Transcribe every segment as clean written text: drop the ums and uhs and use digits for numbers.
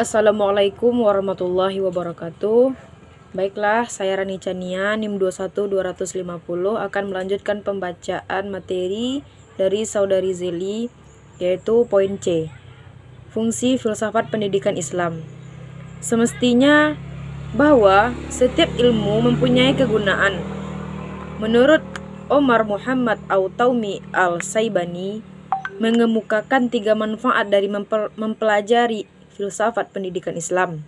Assalamualaikum warahmatullahi wabarakatuh. Baiklah, saya Rani Chania, NIM 21250 akan melanjutkan pembacaan materi dari Saudari Zeli, yaitu poin C. Fungsi filsafat pendidikan Islam. Semestinya bahwa setiap ilmu mempunyai kegunaan. Menurut Omar Muhammad Autaumi Al-Saibani, mengemukakan 3 manfaat dari mempelajari filsafat pendidikan Islam.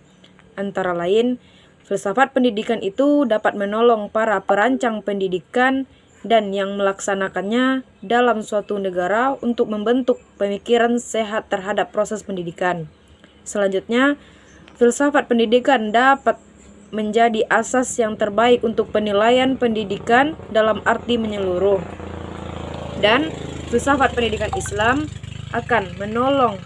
Antara lain, filsafat pendidikan itu dapat menolong para perancang pendidikan dan yang melaksanakannya dalam suatu negara untuk membentuk pemikiran sehat terhadap proses pendidikan. Selanjutnya, filsafat pendidikan dapat menjadi asas yang terbaik untuk penilaian pendidikan dalam arti menyeluruh. Dan filsafat pendidikan Islam akan menolong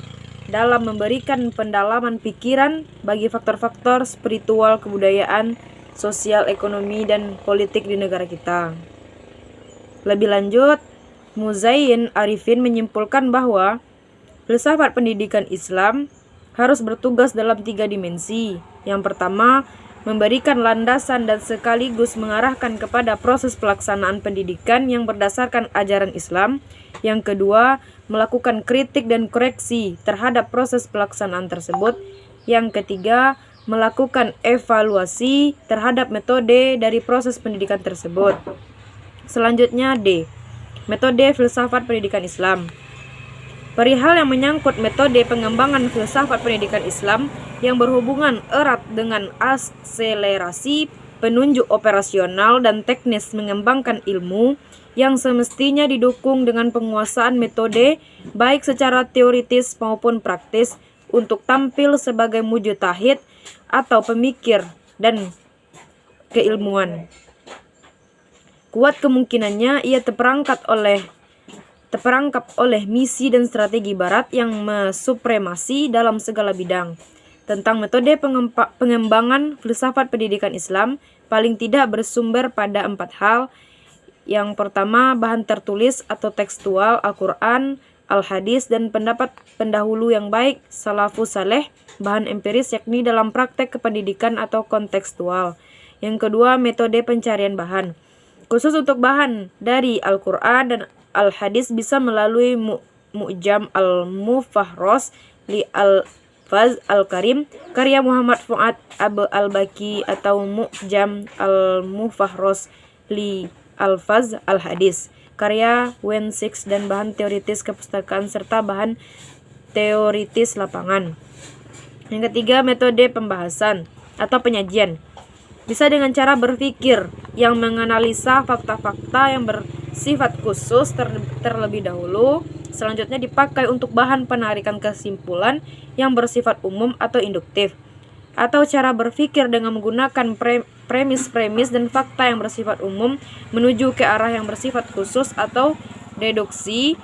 dalam memberikan pendalaman pikiran bagi faktor-faktor spiritual, kebudayaan, sosial, ekonomi, dan politik di negara kita. Lebih lanjut, Muzayyin Arifin menyimpulkan bahwa filsafat pendidikan Islam harus bertugas dalam 3 dimensi. Yang pertama, memberikan landasan dan sekaligus mengarahkan kepada proses pelaksanaan pendidikan yang berdasarkan ajaran Islam. Yang kedua, melakukan kritik dan koreksi terhadap proses pelaksanaan tersebut. Yang ketiga, melakukan evaluasi terhadap metode dari proses pendidikan tersebut. Selanjutnya D. Metode filsafat pendidikan Islam. Perihal yang menyangkut metode pengembangan filsafat pendidikan Islam yang berhubungan erat dengan akselerasi penunjuk operasional dan teknis mengembangkan ilmu yang semestinya didukung dengan penguasaan metode baik secara teoritis maupun praktis untuk tampil sebagai mujtahid atau pemikir dan keilmuan. Kuat kemungkinannya ia terperangkap oleh misi dan strategi barat yang mensupremasi dalam segala bidang. Tentang metode pengembangan filsafat pendidikan Islam paling tidak bersumber pada 4 hal. Yang pertama, bahan tertulis atau tekstual Al-Quran, Al-Hadis, dan pendapat pendahulu yang baik, salafus saleh. Bahan empiris yakni dalam praktek kependidikan atau kontekstual. Yang kedua, metode pencarian bahan. Khusus untuk bahan dari Al-Quran dan Al-Hadis bisa melalui Mu'jam Al-Mufahros li Al-Faz Al-Karim karya Muhammad Fuad Al-Baki atau Mu'jam Al-Mufahros li Al-Faz Al-Hadis karya Wen Six dan bahan teoritis kepustakaan serta bahan teoritis lapangan. Yang ketiga, metode pembahasan atau penyajian. Bisa dengan cara berpikir yang menganalisa fakta-fakta yang bersifat khusus terlebih dahulu, selanjutnya dipakai untuk bahan penarikan kesimpulan yang bersifat umum atau induktif, atau cara berpikir dengan menggunakan premis-premis dan fakta yang bersifat umum menuju ke arah yang bersifat khusus atau deduksi.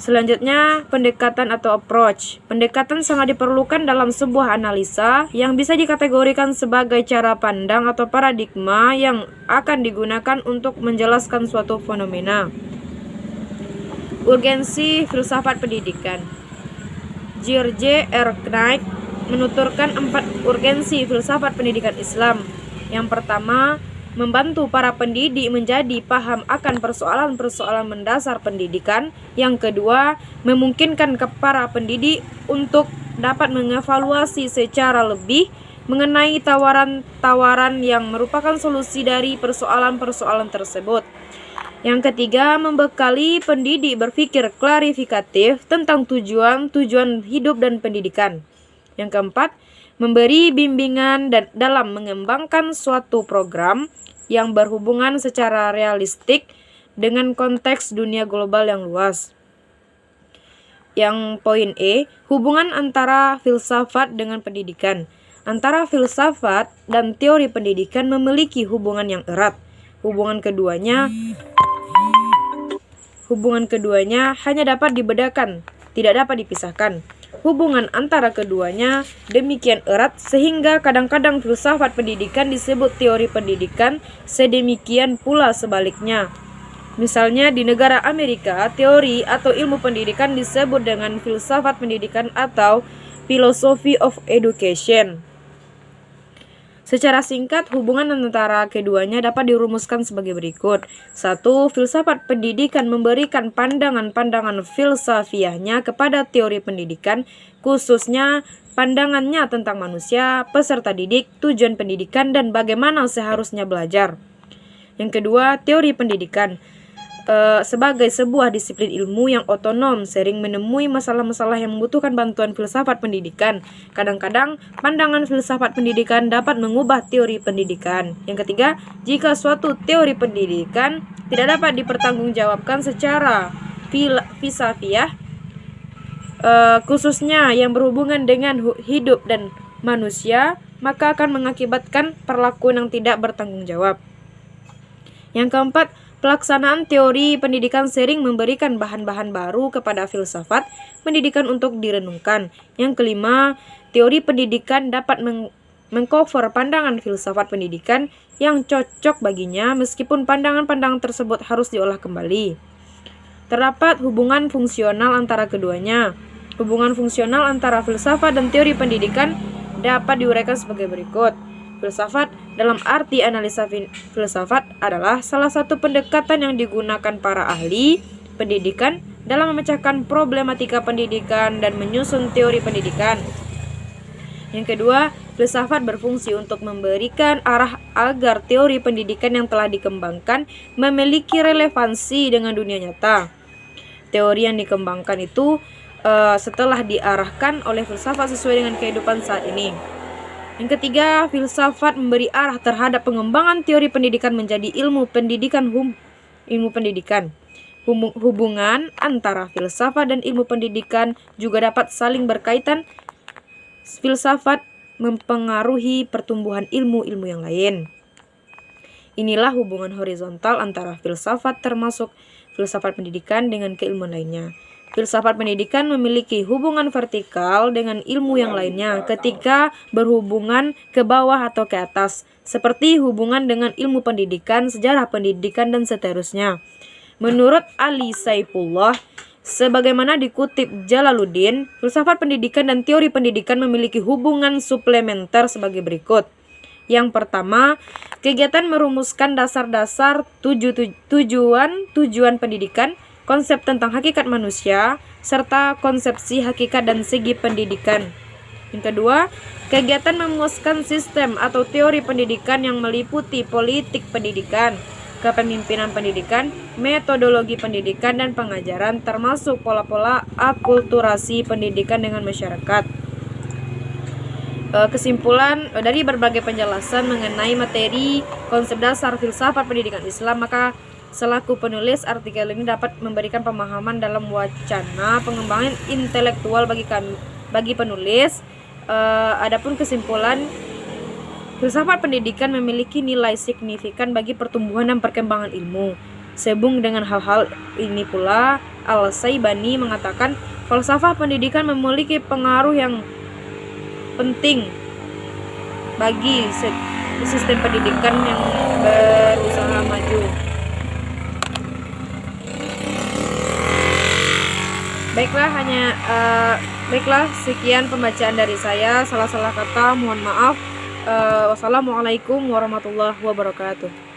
Selanjutnya, pendekatan atau approach. Pendekatan sangat diperlukan dalam sebuah analisa yang bisa dikategorikan sebagai cara pandang atau paradigma yang akan digunakan untuk menjelaskan suatu fenomena. Urgensi filsafat pendidikan. George R. Knight menuturkan 4 urgensi filsafat pendidikan Islam. Yang pertama, membantu para pendidik menjadi paham akan persoalan-persoalan mendasar pendidikan. Yang kedua, memungkinkan para pendidik untuk dapat mengevaluasi secara lebih mengenai tawaran-tawaran yang merupakan solusi dari persoalan-persoalan tersebut. Yang ketiga, membekali pendidik berpikir klarifikatif tentang tujuan hidup dan pendidikan. Yang keempat, memberi bimbingan dalam mengembangkan suatu program yang berhubungan secara realistik dengan konteks dunia global yang luas. Yang poin E, hubungan antara filsafat dengan pendidikan. Antara filsafat dan teori pendidikan memiliki hubungan yang erat. Hubungan keduanya hanya dapat dibedakan, tidak dapat dipisahkan. Hubungan antara keduanya demikian erat sehingga kadang-kadang filsafat pendidikan disebut teori pendidikan, sedemikian pula sebaliknya. Misalnya di negara Amerika, teori atau ilmu pendidikan disebut dengan filsafat pendidikan atau Philosophy of Education. Secara singkat, hubungan antara keduanya dapat dirumuskan sebagai berikut. 1. Filsafat pendidikan memberikan pandangan-pandangan filsafiahnya kepada teori pendidikan, khususnya pandangannya tentang manusia, peserta didik, tujuan pendidikan, dan bagaimana seharusnya belajar. Yang kedua, teori pendidikan sebagai sebuah disiplin ilmu yang otonom, sering menemui masalah-masalah yang membutuhkan bantuan filsafat pendidikan. Kadang-kadang, pandangan filsafat pendidikan dapat mengubah teori pendidikan. Yang ketiga, jika suatu teori pendidikan tidak dapat dipertanggungjawabkan secara filsafiah, khususnya yang berhubungan dengan hidup dan manusia, maka akan mengakibatkan perlakuan yang tidak bertanggung jawab. Yang keempat, pelaksanaan teori pendidikan sering memberikan bahan-bahan baru kepada filsafat pendidikan untuk direnungkan. Yang kelima, teori pendidikan dapat mengcover pandangan filsafat pendidikan yang cocok baginya, meskipun pandangan-pandangan tersebut harus diolah kembali. Terdapat hubungan fungsional antara keduanya. Hubungan fungsional antara filsafat dan teori pendidikan dapat diuraikan sebagai berikut. Filsafat dalam arti analisa filsafat adalah salah satu pendekatan yang digunakan para ahli pendidikan dalam memecahkan problematika pendidikan dan menyusun teori pendidikan. Yang kedua, filsafat berfungsi untuk memberikan arah agar teori pendidikan yang telah dikembangkan memiliki relevansi dengan dunia nyata. Teori yang dikembangkan itu setelah diarahkan oleh filsafat sesuai dengan kehidupan saat ini. Yang ketiga, filsafat memberi arah terhadap pengembangan teori pendidikan menjadi ilmu pendidikan. Hubungan antara filsafat dan ilmu pendidikan juga dapat saling berkaitan. Filsafat mempengaruhi pertumbuhan ilmu-ilmu yang lain. Inilah hubungan horizontal antara filsafat termasuk filsafat pendidikan dengan keilmuan lainnya. Filsafat pendidikan memiliki hubungan vertikal dengan ilmu yang lainnya ketika berhubungan ke bawah atau ke atas, seperti hubungan dengan ilmu pendidikan, sejarah pendidikan, dan seterusnya. Menurut Ali Saifullah, sebagaimana dikutip Jalaluddin, filsafat pendidikan dan teori pendidikan memiliki hubungan suplementer sebagai berikut. Yang pertama, kegiatan merumuskan dasar-dasar tujuan pendidikan, konsep tentang hakikat manusia, serta konsepsi hakikat dan segi pendidikan. Yang kedua, kegiatan memuaskan sistem atau teori pendidikan yang meliputi politik pendidikan, kepemimpinan pendidikan, metodologi pendidikan, dan pengajaran, termasuk pola-pola akulturasi pendidikan dengan masyarakat. Kesimpulan dari berbagai penjelasan mengenai materi konsep dasar filsafat pendidikan Islam, maka selaku penulis artikel ini dapat memberikan pemahaman dalam wacana pengembangan intelektual bagi penulis. Adapun kesimpulan, filsafat pendidikan memiliki nilai signifikan bagi pertumbuhan dan perkembangan ilmu. Sehubung dengan hal-hal ini pula, Al-Saibani mengatakan falsafah pendidikan memiliki pengaruh yang penting bagi sistem pendidikan yang berusaha maju. Baiklah, sekian pembacaan dari saya. Salah-salah kata mohon maaf. Wassalamualaikum warahmatullahi wabarakatuh.